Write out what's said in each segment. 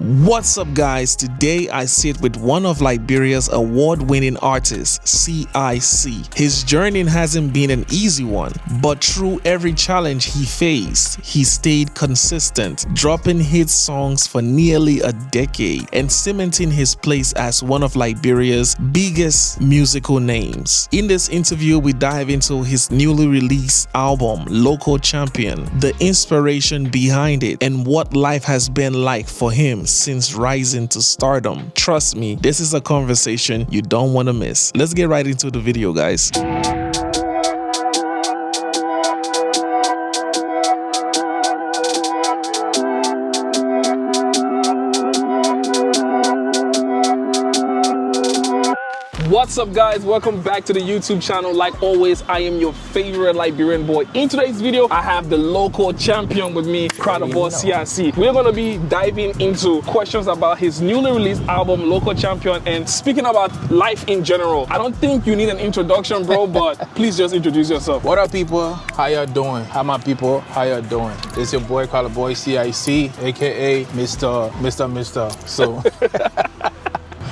What's up, guys? Today I sit with one of Liberia's award-winning artists, C.I.C. His journey hasn't been an easy one, but through every challenge he faced, he stayed consistent, dropping hit songs for nearly a decade and cementing his place as one of Liberia's biggest musical names. In this interview, we dive into his newly released album, Local Champion, the inspiration behind it, and what life has been like for him since rising to stardom. Trust me, this is a conversation you don't want to miss. Let's get right into the video, guys. What's up, guys? Welcome back to the YouTube channel. Like always, I am your favorite Liberian boy. In today's video, I have the local champion with me, crowd boss C.I.C. We're gonna be diving into questions about his newly released album, Local Champion, and speaking about life in general. I don't think you need an introduction, bro, but please just introduce yourself. What up, people? How y'all doing? How my people? How y'all doing? It's your boy, crowd boy C.I.C, aka Mr. So.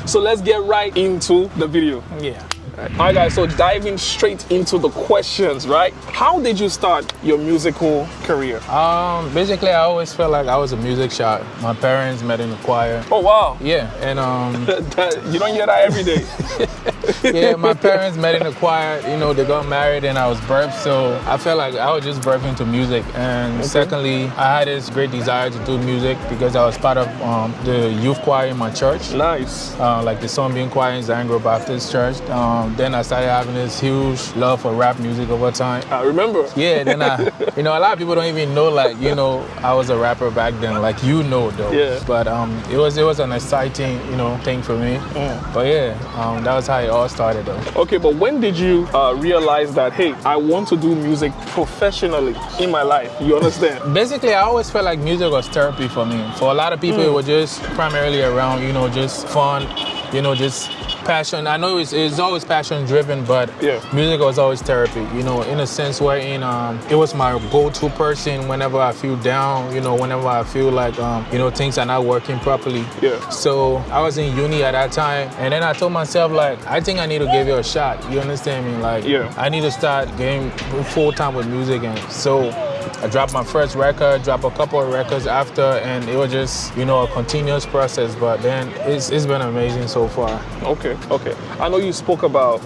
So let's get right into the video. Yeah. All right, guys, so diving straight into the questions, right? How did you start your musical career? Basically, I always felt like I was a music child. My parents met in the choir. Oh, wow. Yeah, and you don't hear that every day. yeah, my parents met in the choir. You know, they got married and I was birthed, so I felt like I was just birthed into music. And secondly, I had this great desire to do music because I was part of the youth choir in my church. Nice. Like the Songwriting choir in Zion Baptist Church. Then I started having this huge love for rap music over time. I remember. Yeah, then a lot of people don't even know, like, I was a rapper back then, like, though. Yeah. But it was an exciting, thing for me. But yeah, that was how it all started, though. Okay, but when did you realize that, hey, I want to do music professionally in my life? You understand? Basically, I always felt like music was therapy for me. For a lot of people, it was just primarily around, just fun, just passion. I know it's always passion driven, but music was always therapy, in a sense wherein it was my go-to person whenever I feel down, whenever I feel like things are not working properly. So I was in uni at that time, and then I told myself, like, I think I need to give it a shot. You understand me? Like, I need to start getting full time with music. And so I dropped my first record, dropped a couple of records after, and it was just, a continuous process. But then it's been amazing so far. Okay. I know you spoke about,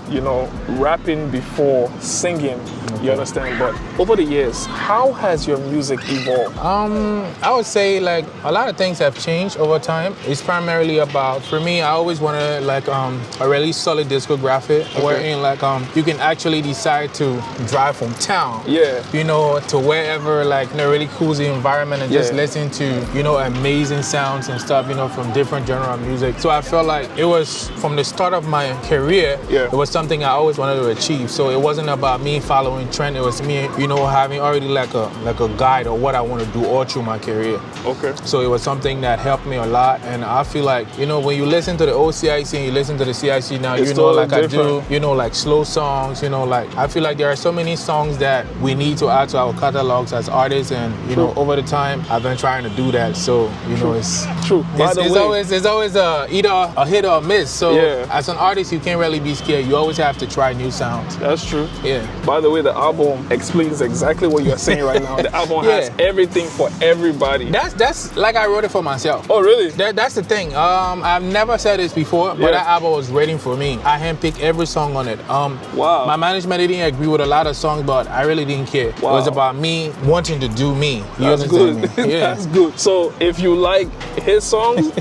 rapping before singing, you understand, but over the years, how has your music evolved? I would say, like, a lot of things have changed over time. It's primarily about, for me, I always wanted, like, a really solid discography, wherein, like, you can actually decide to drive from town, to wherever, like, really cozy environment and just listen to, amazing sounds and stuff, from different genre of music. So I felt like it was, from the start of my career, it was something I always wanted to achieve. So it wasn't about me following trend. It was me, having already like a guide of what I want to do all through my career. Okay. So it was something that helped me a lot. And I feel like, when you listen to the old C.I.C and you listen to the C.I.C now, it's totally like different. I do, like slow songs, like I feel like there are so many songs that we need to add to our catalogs as artists. And, over the time, I've been trying to do that. So, it's true. It's always either a hit or a miss. So as an artist, you can't really be scared. You always have to try new sounds. That's true. Yeah. By the way, the album explains exactly what you're saying right now. The album has everything for everybody. That's like I wrote it for myself. Oh, really? That's the thing. I've never said this before, but that album was written for me. I handpicked every song on it. Wow. My management didn't agree with a lot of songs, but I really didn't care. Wow. It was about me wanting to do me. That's good. That's good. So if you like his songs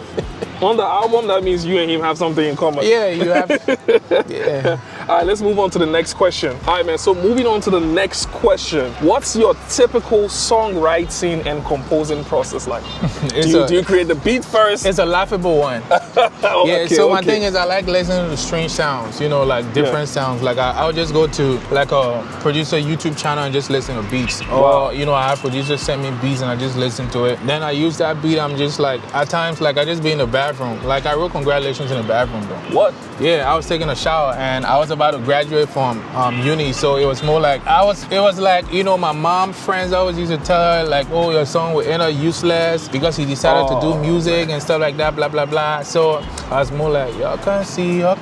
on the album, that means you and him have something in common. Yeah, you have. All right, let's move on to the next question. All right, man, so moving on to the next question. What's your typical songwriting and composing process like? Do you create the beat first? It's a laughable one. My thing is I like listening to strange sounds, like different sounds. Like I'll just go to like a producer YouTube channel and just listen to beats. Or, I have producers send me beats and I just listen to it. Then I use that beat, I'm just like, at times, like I just be in the bathroom. Like I wrote congratulations in the bathroom though. What? Yeah, I was taking a shower and I was about to graduate from uni, so it was more like it was like, you know, my mom friends always used to tell her like, oh, your son will end up useless because he decided to do music and stuff like that, blah blah blah. So I was more like, y'all can see all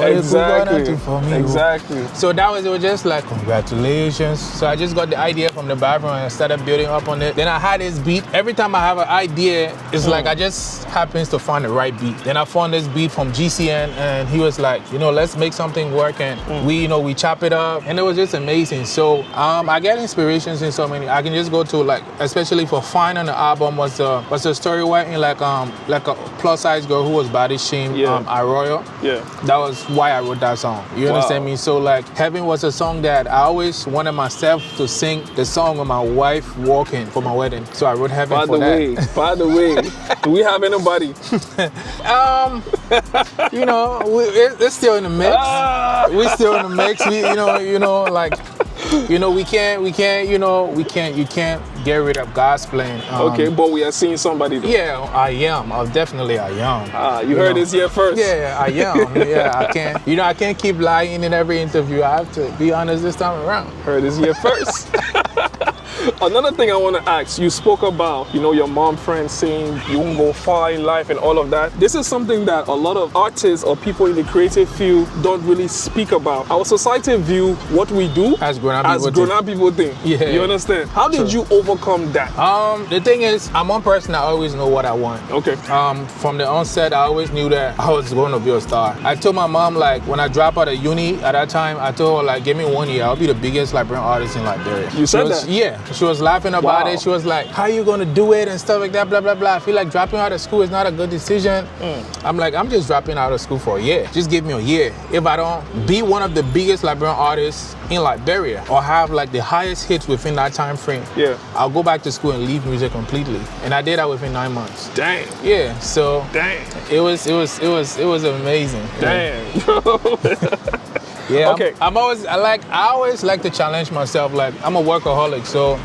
Exactly. do for me. Exactly. So it was just like congratulations. So I just got the idea from the bathroom and I started building up on it. Then I had this beat. Every time I have an idea, it's like I just happens to find the right beat. Then I found this beat from GCN and he was like, you know, let's make something work, and we chop it up, and it was just amazing. So I get inspirations in so many. I can just go to like, especially for Fine on the album was a story writing like a plus size girl who was body shamed Arroyo. Yeah. That was why I wrote that song. You understand me? So like Heaven was a song that I always wanted myself to sing the song with my wife walking for my wedding. So I wrote Heaven for that. By the way, do we have anybody? You know, it's still in the mix. We're still in the mix. You can't get rid of gospelling. Okay, but we are seeing somebody though. Yeah, I am. Definitely I am. You heard this here first. Yeah, I am. Yeah, I can't keep lying in every interview. I have to be honest this time around. Heard this here first. Another thing I want to ask, you spoke about, you know, your mom friends saying you won't go far in life and all of that. This is something that a lot of artists or people in the creative field don't really speak about. Our society view what we do as grown-up people think. Yeah. You understand? How did you overcome that? The thing is, I'm one person that always know what I want. Okay. From the onset, I always knew that I was going to be a star. I told my mom, like, when I dropped out of uni at that time, I told her, like, give me 1 year, I'll be the biggest Liberian artist in Liberia. You said that? Yeah. She was laughing about it. She was like, how are you going to do it and stuff like that, blah, blah, blah. I feel like dropping out of school is not a good decision. I'm like, I'm just dropping out of school for a year. Just give me a year. If I don't be one of the biggest Liberian artists in Liberia or have like the highest hits within that time frame, I'll go back to school and leave music completely. And I did that within 9 months. Dang. Yeah. So it was amazing. Damn. Yeah. Okay. I always like to challenge myself. Like, I'm a workaholic, so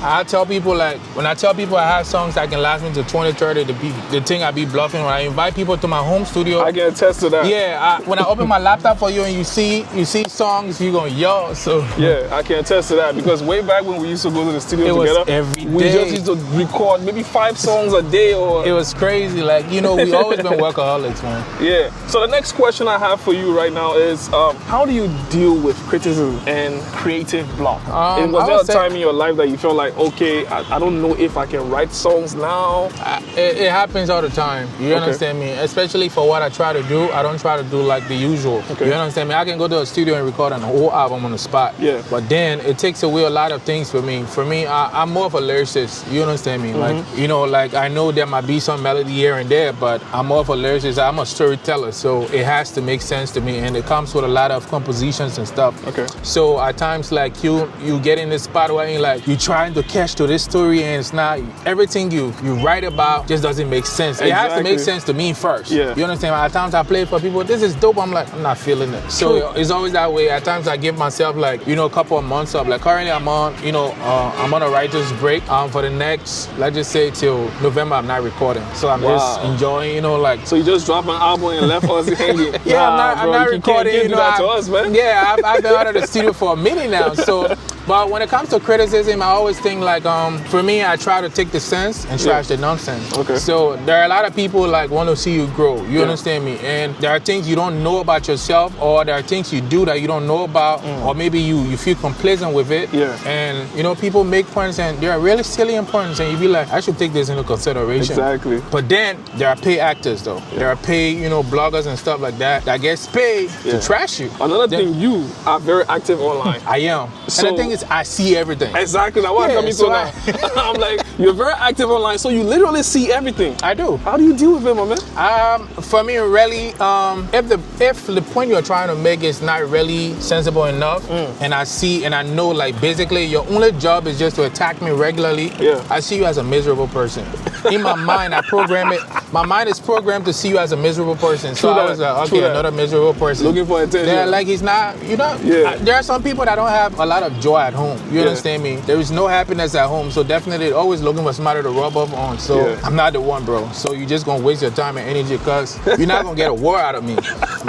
I tell people, like, when I tell people I have songs that can last me to 20, 30, the thing I be bluffing when I invite people to my home studio. I can attest to that. Yeah. When I open my laptop for you and you see songs, you gonna yo. So yeah, I can attest to that because way back when we used to go to the studio together, every day. We just used to record maybe 5 songs a day or. It was crazy. Like, you know, we always been workaholics, man. Yeah. So the next question I have for you right now is, how do you deal with criticism and creative block? Was there a time in your life that you felt like, okay, I don't know if I can write songs now? It happens all the time. You understand me? Especially for what I try to do, I don't try to do like the usual. Okay. You understand me? I can go to a studio and record a whole album on the spot. Yeah. But then it takes away a lot of things for me. For me, I'm more of a lyricist. You understand me? Like, you know, like I know there might be some melody here and there, but I'm more of a lyricist. I'm a storyteller, so it has to make sense to me, and it comes with a lot of compositions and stuff. Okay. So at times, like you get in this spot where you're trying to catch to this story, and it's not everything you write about just doesn't make sense. It has to make sense to me first. Yeah. You understand? At times I play for people, this is dope. I'm like, I'm not feeling it. So it's always that way. At times I give myself like, you know, a couple of months up. Like currently I'm on a writer's break. For the next, let's just say till November, I'm not recording. So I'm just enjoying, you know, like. So you just dropped an album and left us hanging. Yeah, I'm not recording. You can't do that to us, man. Yeah, I've been out of the studio for a minute now. So, but when it comes to criticism, I always think like, for me, I try to take the sense and trash the nonsense. Okay. So there are a lot of people like want to see you grow. You understand me? And there are things you don't know about yourself, or there are things you do that you don't know about, or maybe you feel complacent with it. Yeah. And you know, people make points and they're really salient points, and you be like, I should take this into consideration. Exactly. But then there are paid actors though. Yeah. There are paid, you know, bloggers and stuff like that gets paid to trash you. Another thing, you are very active online. I am. So, and the thing is, I see everything. Exactly. Now what I'm coming to now. I'm like, you're very active online, so you literally see everything. I do. How do you deal with it, my man? For me, really, if the point you're trying to make is not really sensible enough, and I see and I know, like, basically your only job is just to attack me regularly, I see you as a miserable person. In my mind, I program it. My mind is programmed to see you as a miserable person. So I was like, okay, another miserable person. Looking for attention. Yeah, like he's not, you know. Yeah. There are some people that don't have a lot of joy at home. You understand me? There is no happiness at home. So definitely always looking for somebody to rub up on. So Yeah. I'm not the one, bro. So you're just gonna waste your time and energy because you're not gonna get a word out of me.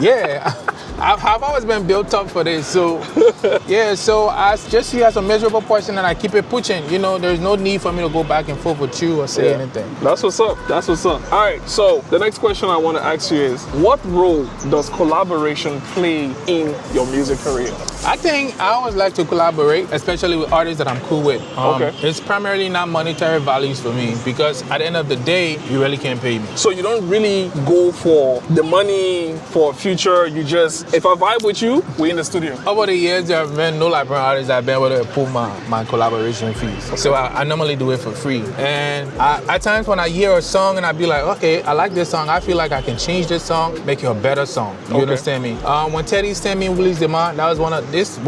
Yeah. I've always been built up for this, so yeah. So I just see you as a miserable person, and I keep it pushing. You know, there's no need for me to go back and forth with you or say anything. That's what's up. That's what's up. All right. So the next question I want to ask you is, what role does collaboration play in your music career? I think I always like to collaborate, especially with artists that I'm cool with. Okay. It's primarily not monetary values for me because at the end of the day, you really can't pay me. So you don't really go for the money for future. You just, if I vibe with you, we're in the studio. Over the years, there have been no Liberian artists that have been able to pull my collaboration fees. Okay. So I normally do it for free. And at times when I hear a song and I be like, okay, I like this song. I feel like I can change this song, make it a better song. You understand me? When Teddy sent me Release the Man, that was one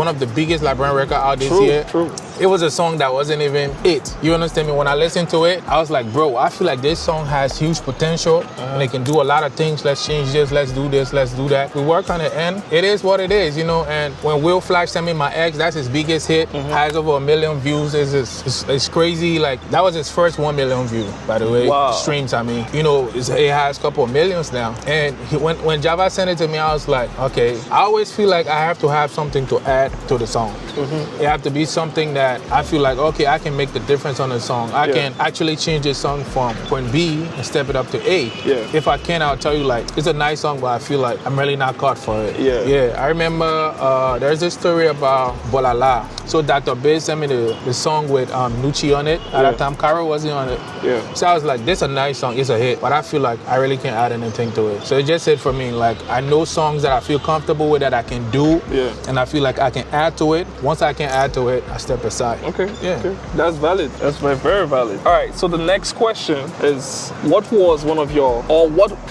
of the biggest Liberian record out this year. True. It was a song that wasn't even it. You understand me? When I listened to it, I was like, bro, I feel like this song has huge potential and it can do a lot of things. Let's change this, let's do this, let's do that. We work on it and it is what it is, you know. And when Will Flash sent me My Ex, that's his biggest hit. Has over 1 million views. It's crazy. Like, that was his first 1 million view, by the way. Wow. Streams, I mean. You know, it has a couple of millions now. And when Java sent it to me, I was like, okay. I always feel like I have to have something to add to the song. It have to be something that I feel like, okay, I can make the difference on the song. I can actually change this song from point B and step it up to A. Yeah. If I can, I'll tell you, like, it's a nice song, but I feel like I'm really not caught for it. Yeah. I remember there's this story about Bolala. So Dr. Biz sent me the song with Nucci on it. At that time, Karo wasn't on it. Yeah. So I was like, this is a nice song, it's a hit, but I feel like I really can't add anything to it. So it just hit for me. Like, I know songs that I feel comfortable with that I can do, and I feel like I can add to it. Once I can add to it, I step aside. Okay. Yeah. Okay. That's valid. That's very, very valid. All right. So the next question is, what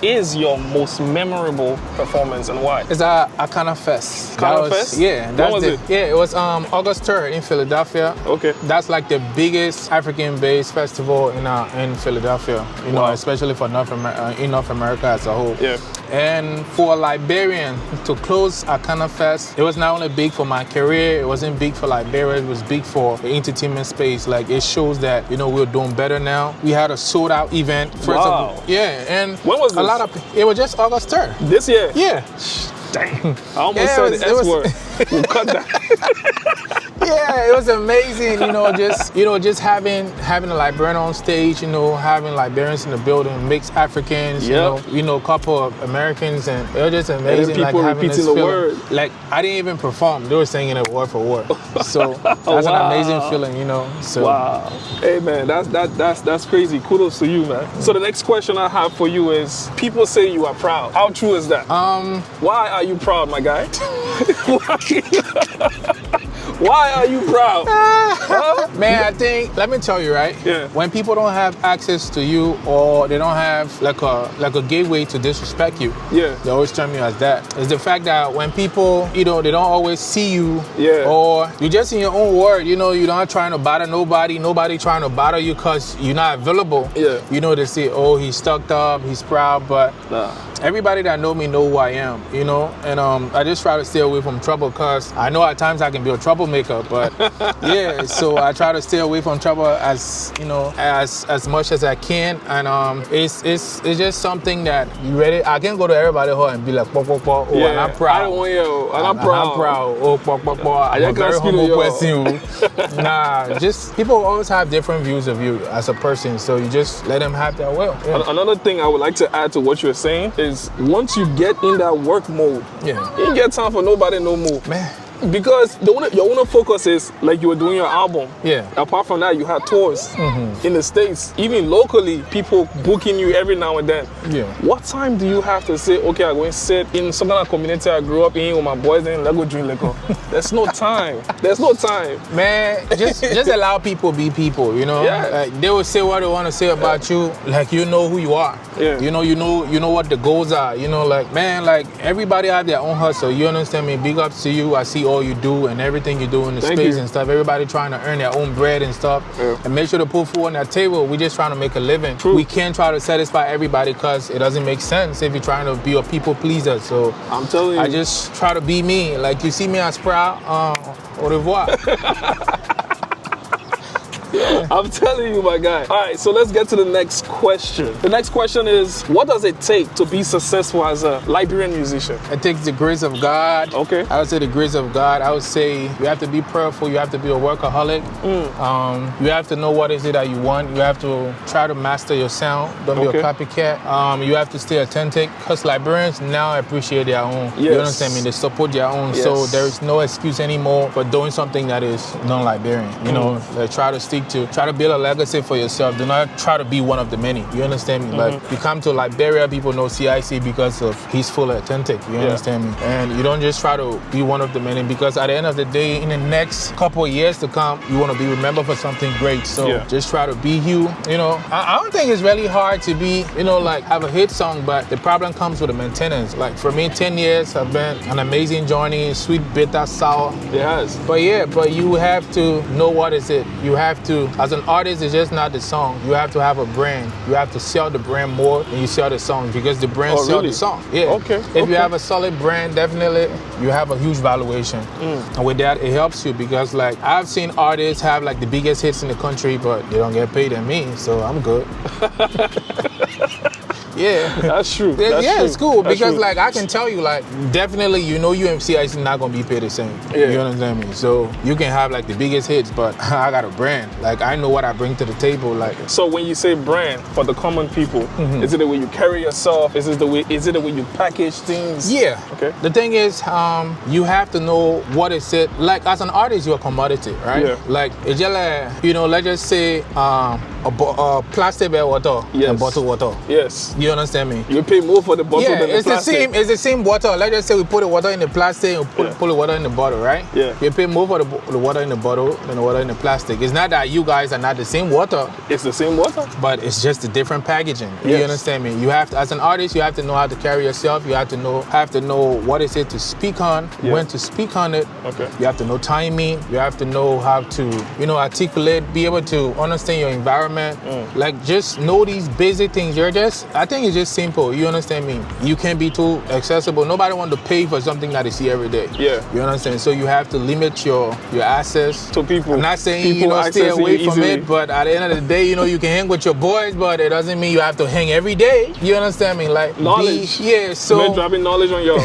is your most memorable performance and why? It's a Akana Fest. Akana Fest? Yeah. When was it? Yeah, it was August 3rd in Philadelphia. Okay. That's like the biggest African-based festival in Philadelphia. You know, especially for North America as a whole. Yeah. And for a Liberian to close Akana Fest, it was not only big for my career, it wasn't big for Liberia, it was big for the entertainment space. Like, it shows that, you know, we're doing better now. We had a sold out event. And when was this? It was just August 3rd. This year? Yeah. Dang. I almost said the S word. We'll cut that. Yeah, it was amazing, just having a Liberian on stage, having Liberians in the building, mixed Africans, a couple of Americans, and it was just amazing. And people having repeating this the feeling. word. Like, I didn't even perform; they were singing it word for word. So that's an amazing feeling, So wow, hey man, that's crazy. Kudos to you, man. So the next question I have for you is: people say you are proud. How true is that? Why are you proud, my guy? Why are you proud? Man, I think, let me tell you, right? Yeah. When people don't have access to you, or they don't have like a gateway to disrespect you, they always term you as that. It's the fact that when people, they don't always see you, or you're just in your own world, you're not trying to bother nobody trying to bother you because you're not available. They say, oh, he's stuck up, he's proud, but everybody that know me know who I am, and I just try to stay away from trouble because I know at times I can be a troublemaker, but so I try to stay away from trouble as much as I can, and it's just something that you ready. I can go to everybody and be like, oh, and I'm proud. I'm proud. Oh, I'm a very humble person. Nah, just people always have different views of you as a person, so you just let them have their will. Another thing I would like to add to what you're saying is, once you get in that work mode, you ain't get time for nobody no more. Man. Because your only focus is, like, you were doing your album. Apart from that, you had tours in the States. Even locally, people booking you every now and then. What time do you have to say, okay, I'm going to sit in some kind of community I grew up in with my boys and let's go drink liquor? There's no time. There's no time. Man, just allow people be people, Like, they will say what they want to say about you. Like, you know who you are. You know what the goals are. Like, man, like, everybody have their own hustle. You understand me? Big ups to you. I see all you do and everything you do in the space and stuff. Everybody trying to earn their own bread and stuff, and make sure to put food on their table. We just trying to make a living. We can't try to satisfy everybody because it doesn't make sense if you're trying to be a people pleaser. So I'm telling you, I just try to be me. Like, you see me as proud. Au revoir. I'm telling you, my guy. All right, so let's get to the next question. The next question is, what does it take to be successful as a Liberian musician? It takes the grace of God. Okay. I would say the grace of God. I would say you have to be prayerful. You have to be a workaholic. You have to know what is it that you want. You have to try to master your sound. Don't be a copycat. You have to stay authentic, because Liberians now appreciate their own. Yes. You understand me? They support their own. Yes. So there is no excuse anymore for doing something that is non-Liberian. You know, like try to build a legacy for yourself. Do not try to be one of the many. You understand me? Like you come to Liberia, people know C.I.C because of he's fully authentic. You understand me? And you don't just try to be one of the many, because at the end of the day, in the next couple of years to come, you want to be remembered for something great. So just try to be you. You know, I don't think it's really hard to be, you know, like have a hit song, but the problem comes with the maintenance. Like for me, 10 years have been an amazing journey, sweet, bitter, sour. It has. But you have to know what is it. You have to, as an artist, it's just not the song. You have to have a brand. You have to sell the brand more than you sell the song, because the brand sells the song. Yeah. Okay. If you have a solid brand, definitely you have a huge valuation. And with that, it helps you, because like I've seen artists have like the biggest hits in the country, but they don't get paid than me, so I'm good. Yeah, that's true. It's cool, That's because true. like I can tell you, like definitely you know you and C.I.C not gonna be paid the same. You understand me? So you can have like the biggest hits, but I got a brand. Like I know what I bring to the table. Like so when you say brand for the common people, is it the way you carry yourself? Is it the way you package things? Yeah. Okay. The thing is, you have to know what is it. Like as an artist, you're a commodity, right? Yeah. Like it's just like, you know, let's just say a plastic bear water and bottled water. Yes. You understand me? You pay more for the bottle than the plastic. It's the same water. Let's just say we put the water in the plastic and put the water in the bottle, right? Yeah. You pay more for the water in the bottle than the water in the plastic. It's not that you guys are not the same water. It's the same water. But it's just a different packaging. Yes. You understand me? You have to, as an artist, you have to know how to carry yourself. You have to know what is it to speak on, when to speak on it. Okay. You have to know timing. You have to know how to, you know, articulate, be able to understand your environment. Like just know these basic things. I think it's just simple. You understand me? You can't be too accessible. Nobody wants to pay for something that they see every day. Yeah. You understand? So you have to limit your access to people. I'm not saying, people stay away from easily. it, but at the end of the day, you know, you can hang with your boys, but it doesn't mean you have to hang every day. You understand me? Like knowledge. So dropping knowledge on y'all.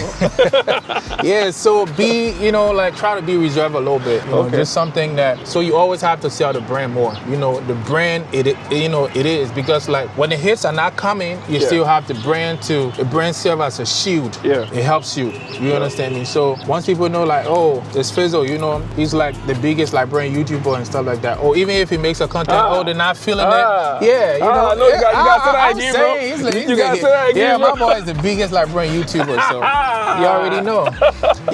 you know, like try to be reserved a little bit. You know, just something that, so you always have to sell the brand more. You know, the brand, it is, because like when the hits are not coming, you still have the brand serve as a shield. Yeah. It helps you. You understand me? So once people know like, oh, it's Fizzle, you know, he's like the biggest Liberian YouTuber and stuff like that. Or even if he makes a content, they're not feeling it. Yeah, you know. No, you got to that again, bro. You got to that again, my boy is the biggest Liberian YouTuber, so you already know.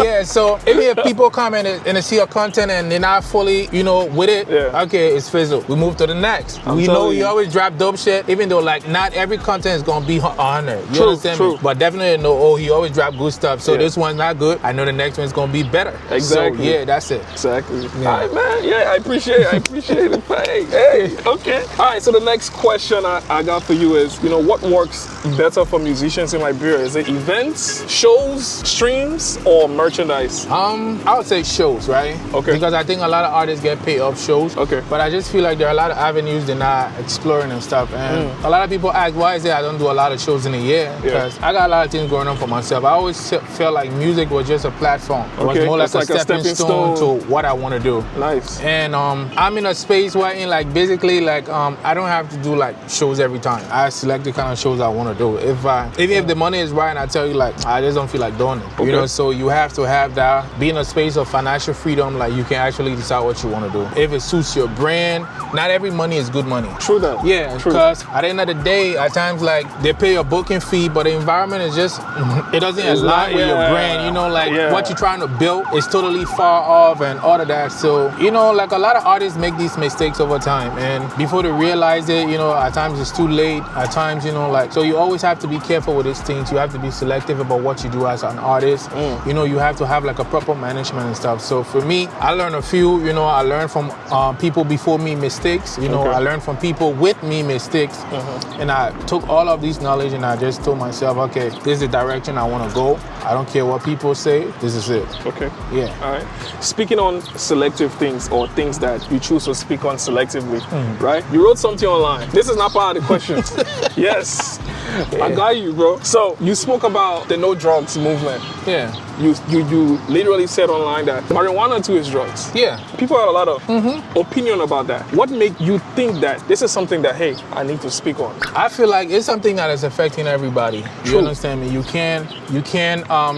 Yeah, so if people come in and they see your content and they're not fully, you know, with it, okay, it's Fizzle. We move to the next. We know you always drop dope shit, even though like not every content is gonna be 100. You understand me? But definitely know, he always drop good stuff. So this one's not good. I know the next one's gonna be better. Exactly. So yeah, that's it. Exactly. Yeah. All right, man. Yeah, I appreciate it. Hey, okay. All right, so the next question I got for you is, you know, what works better for musicians in Liberia? Is it events, shows, streams, or merchandise? I would say shows, right? Okay. Because I think a lot of artists get paid off shows. Okay. But I just feel like there are a lot of avenues they're not exploring and stuff. And a lot of people ask, why is it I don't do a lot of shows in a year? Because I got a lot of things going on for myself. I always felt like music was just a platform. It was more like a stepping stone to what I want to do. Nice. And I'm in a space where basically like I don't have to do like shows every time. I select the kind of shows I want to do. Even if the money is right, and I tell you like I just don't feel like doing it. You know, so you have to have that, be in a space of financial freedom, like you can actually decide what you want to do. If it suits your brand, not every money is good money. True that. Yeah, because at the end of the day, at times like they pay a booking fee, but the environment is just, it doesn't align with your brand. You know, like what you're trying to build is totally far off and all of that. So, you know, like a lot of artists make these mistakes over time, and before they realize it, you know, at times it's too late. At times, you know, like, so you always have to be careful with these things. You have to be selective about what you do as an artist. You know, you have to have like a proper management and stuff. So for me, I learned a few, you know, I learned from people before me mistakes. You know, I learned from people with me mistakes, and I took all of these knowledge and I just told myself, okay, this is the direction I want to go. I don't care what people say. This is it. Okay. Yeah. All right. Speaking on selective things or things that you choose to speak on selectively, right? You wrote something online. This is not part of the question. Yes. Yeah. I got you, bro. So you spoke about the no drugs movement. Yeah. You literally said online that marijuana too is drugs. Yeah. People have a lot of opinion about that. What made you think that this is something that, hey, I need to speak on? I feel like it's something that is affecting everybody. True. You understand me? You can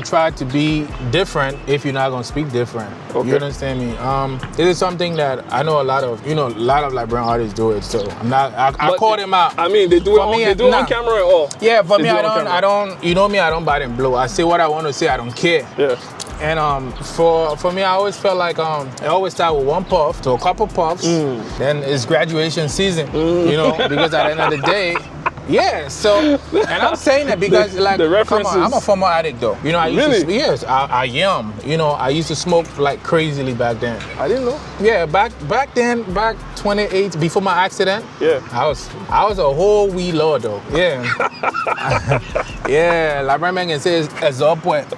try to be different if you're not gonna speak different. Okay. You understand me? This is something that I know a lot of Liberian artists do it. So I'm not. I call them out. I mean, they do it on camera and all. Yeah, for me, I camera. don't. You know me, I don't bite and blow. I say what I want to say. I don't care. Yeah. And for me, I always felt like I always start with one puff to a couple puffs. Then it's graduation season. You know, because at the end of the day. Yeah, so, and I'm saying that because, the come on, I'm a former addict though. You know, I used Really? I am. You know, I used to smoke like crazily back then. I didn't know. Yeah, back then, 28, before my accident. Yeah. I was a whole wee lord though. Yeah. Yeah, Liberian can say it's up wet.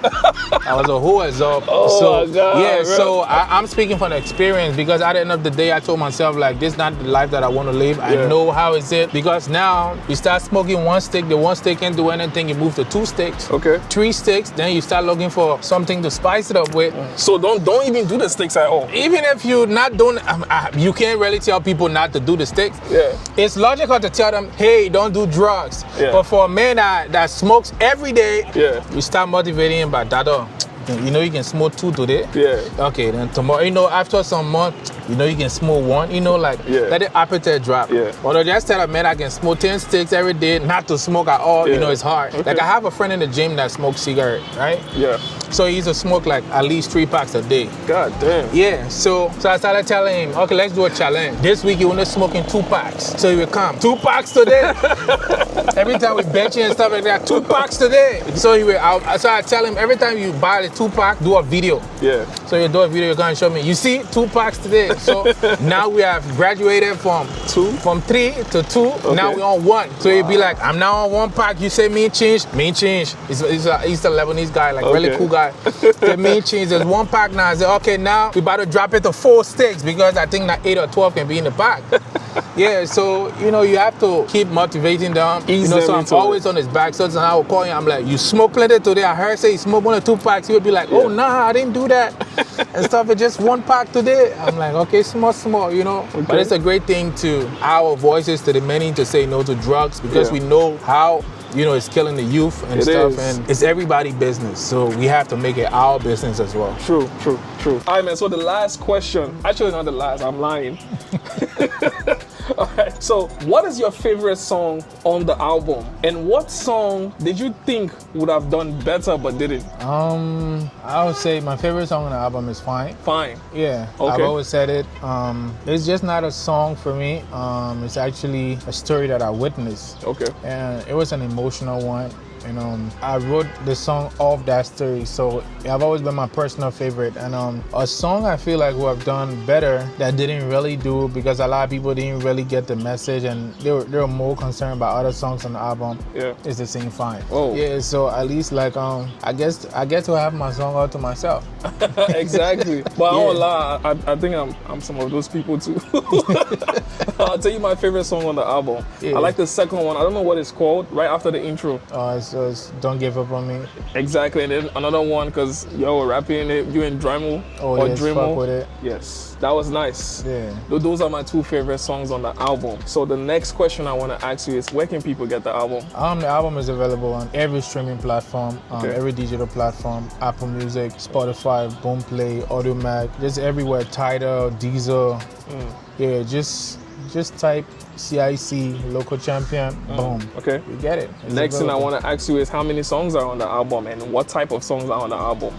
I was a whole as up. Oh my God, yeah, bro. so I'm speaking from the experience because at the end of the day, I told myself like, this is not the life that I want to live. I know how is it because now you start smoking one stick, the one stick can't do anything. You move to 2 sticks, Okay. 3 sticks, then you start looking for something to spice it up with. So don't even do the sticks at all. Even if you're not doing, you can't really tell people not to do the sticks. Yeah. It's logical to tell them, hey, don't do drugs. Yeah. But for a man that smokes every day, Yeah. you start motivating him by that. You know you can smoke 2 today. Yeah. Okay, then tomorrow, you know, after some month, you know you can smoke 1. You know, like let the appetite drop. Yeah. But just tell a man I can smoke 10 sticks every day, not to smoke at all. Yeah. You know, it's hard. Okay. Like I have a friend in the gym that smokes cigarette, right? Yeah. So he used to smoke like at least 3 packs a day. God damn. Yeah, so I started telling him, okay, let's do a challenge. This week you're only smoking 2 packs. So he will come, 2 packs today. Every time we benching and stuff like that, 2 packs today. So so I tell him every time you buy the 2 pack, do a video. Yeah. So you do a video, you're gonna show me. You see, 2 packs today. So now we have graduated from 3 to 2. Okay. Now we're on 1. So you'd be like, I'm now on 1 pack. You say mean change. He's a Lebanese guy, like really cool guy. The mean change. There's 1 pack now. I say, okay, now we about to drop it to 4 sticks because I think that 8 or 12 can be in the pack. Yeah, so you know you have to keep motivating them. You know, so I'm always on his back. So I will call him. I'm like, you smoke plenty today. I heard say you smoke 1 or 2 packs. He would be like, oh nah, I didn't do that and stuff. It's just 1 pack today. I'm like, okay, small, you know. Okay. But it's a great thing to our voices to the many to say no to drugs because we know how. You know, it's killing the youth and stuff, and it's everybody's business. So we have to make it our business as well. True. All right, man. So the last question, actually not the last, I'm lying. All right. So what is your favorite song on the album? And what song did you think would have done better but didn't? I would say my favorite song on the album is Fine. Fine. Yeah, Okay. I've always said it. It's just not a song for me. It's actually a story that I witnessed. Okay. And it was an emotional one. And I wrote the song off that story, so I've always been my personal favorite. And a song I feel like would have done better that didn't really do because a lot of people didn't really get the message and they were more concerned about other songs on the album. Yeah. Is the same Fine. Oh. Yeah, so at least like I get to have my song all to myself. Exactly. But I won't lie, I think I'm some of those people too. I'll tell you my favorite song on the album. Yeah. I like the second one. I don't know what it's called, right after the intro. It's Don't Give Up On Me. Exactly. And then another one, because y'all were rapping in it, you and Dremel or yes, Dremel. fuck with it. Yes, that was nice. Yeah. Those are my 2 favorite songs on the album. So the next question I want to ask you is, where can people get the album? The album is available on every streaming platform, every digital platform, Apple Music, Spotify, Boomplay, Audiomack, just everywhere, Tidal, Deezer. Yeah, just type C.I.C, local champion, boom. Okay. You get it. It's Next thing I available. want to ask you is how many songs are on the album and what type of songs are on the album?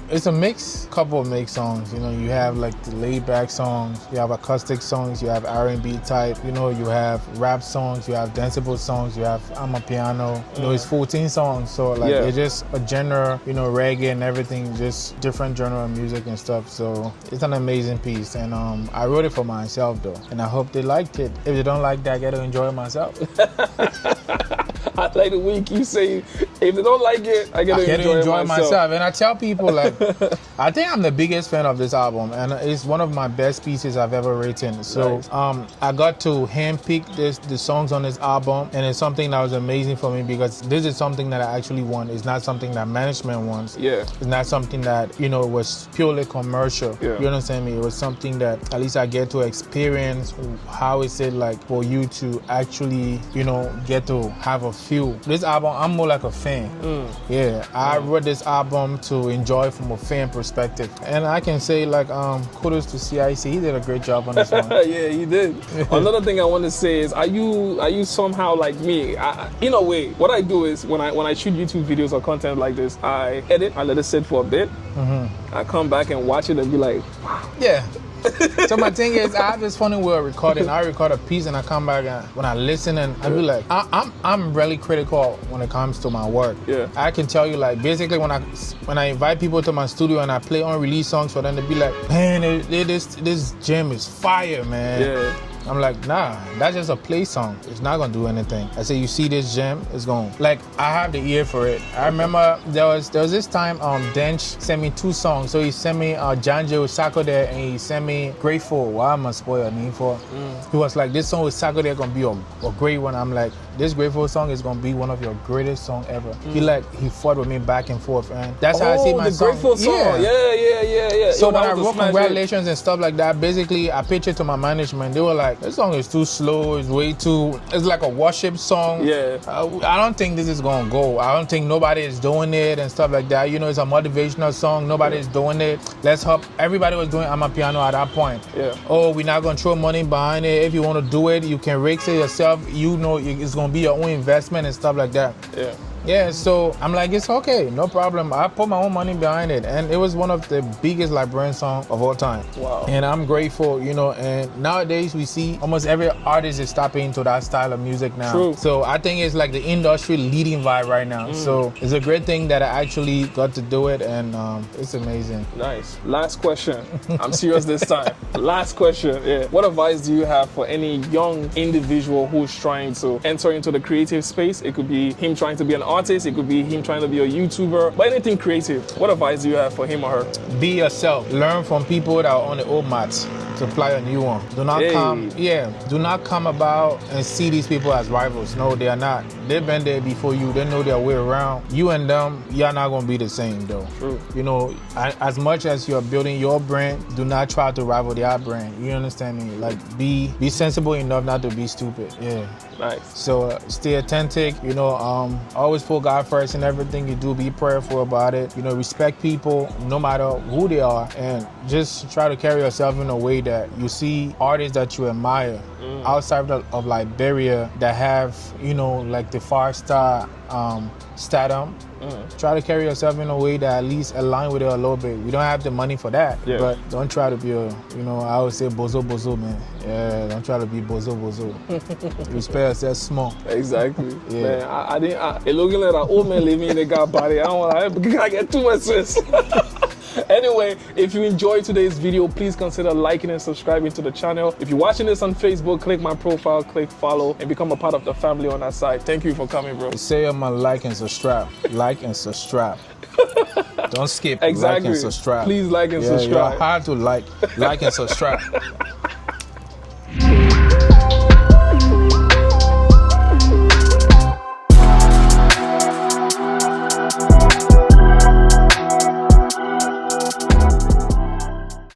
It's a mix, couple of mix songs. You know, you have like the laid back songs, you have acoustic songs, you have R&B type, you know, you have rap songs, you have danceable songs, you have I'm a piano. You know, it's 14 songs, so like it's just a genre, you know, reggae and everything, just different genre of music and stuff. So it's an amazing piece, and I wrote it for myself though, and I hope they liked it. If they don't like that, I get to enjoy it myself. I like the way you keep saying, if they don't like it, I get to enjoy it myself. And I tell people, like, I think I'm the biggest fan of this album, and it's one of my best pieces I've ever written. So I got to handpick the songs on this album, and it's something that was amazing for me because this is something that I actually want. It's not something that management wants. Yeah. It's not something that, you know, was purely commercial. Yeah. You understand me? It was something that at least I get to experience how is it like for you to actually, you know, get to have a feel. This album, I'm more like a fan. Yeah, I wrote this album to enjoy from a fan perspective, and I can say like kudos to C.I.C. He did a great job on this one. Yeah, he did. Another thing I want to say is, are you somehow like me? In a way, what I do is when I shoot YouTube videos or content like this, I edit, I let it sit for a bit. I come back and watch it and be like, wow. Yeah. So my thing is, I have this funny way of recording. I record a piece and I come back and when I listen and I be like, I'm really critical when it comes to my work. Yeah. I can tell you like basically when I invite people to my studio and I play unreleased songs for them to be like, man, this jam is fire, man. Yeah. I'm like, nah, that's just a play song. It's not gonna do anything. I say, you see this jam, it's gonna, like, I have the ear for it. I remember there was this time Dench sent me 2 songs. So he sent me Janjo Sako there, and he sent me Grateful. Why am I spoil your name for? He was like, this song with Sako there gonna be a great one. I'm like, this Grateful song is gonna be one of your greatest songs ever. He fought with me back and forth, and that's how I see my song. Grateful song. Yeah. So when I wrote congratulations and stuff like that, basically I pitched it to my management. They were like, this song is too slow, it's like a worship song. Yeah. I don't think this is gonna go. I don't think nobody is doing it and stuff like that. You know, it's a motivational song, nobody is doing it. Let's hope. Everybody was doing I'm a piano at that point. Yeah. Oh, we're not gonna throw money behind it. If you wanna do it, you can risk it yourself. You know, it's gonna be your own investment and stuff like that. Yeah. Yeah, so I'm like, it's okay, no problem. I put my own money behind it, and it was one of the biggest Liberian songs of all time. Wow. And I'm grateful, you know, and nowadays we see almost every artist is tapping into that style of music now. True. So I think it's like the industry leading vibe right now. So it's a great thing that I actually got to do it, and it's amazing. Nice. Last question. I'm serious this time. Last question. Yeah. What advice do you have for any young individual who's trying to enter into the creative space? It could be him trying to be an artist, it could be him trying to be a YouTuber, but anything creative. What advice do you have for him or her? Be yourself. Learn from people that are on the old mats to apply a new one. Do not come about and see these people as rivals. No, they are not. They've been there before you. They know their way around. You and them, you're not gonna be the same though. True. You know, as much as you're building your brand, do not try to rival their brand. You understand me? Like, be sensible enough not to be stupid. Yeah. Nice. So stay authentic, you know, always put God first in everything you do, be prayerful about it, you know, respect people no matter who they are, and just try to carry yourself in a way that you see artists that you admire outside of Liberia that have, you know, like the 5-star stardom. Try to carry yourself in a way that at least align with it a little bit. We don't have the money for that, but don't try to be a, you know, I would say bozo, man. Yeah, don't try to be bozo. Respect yourself small. Exactly. Yeah. Man, it looking like an old man living in a guy body. I don't want to get too much sense. Anyway, if you enjoyed today's video, please consider liking and subscribing to the channel. If you're watching this on Facebook, click my profile, click follow, and become a part of the family on our side. Thank you for coming, bro. Say I'm a like and subscribe. Like and subscribe. Don't skip. Exactly. Like and subscribe. Please like and subscribe. You're hard to like and subscribe.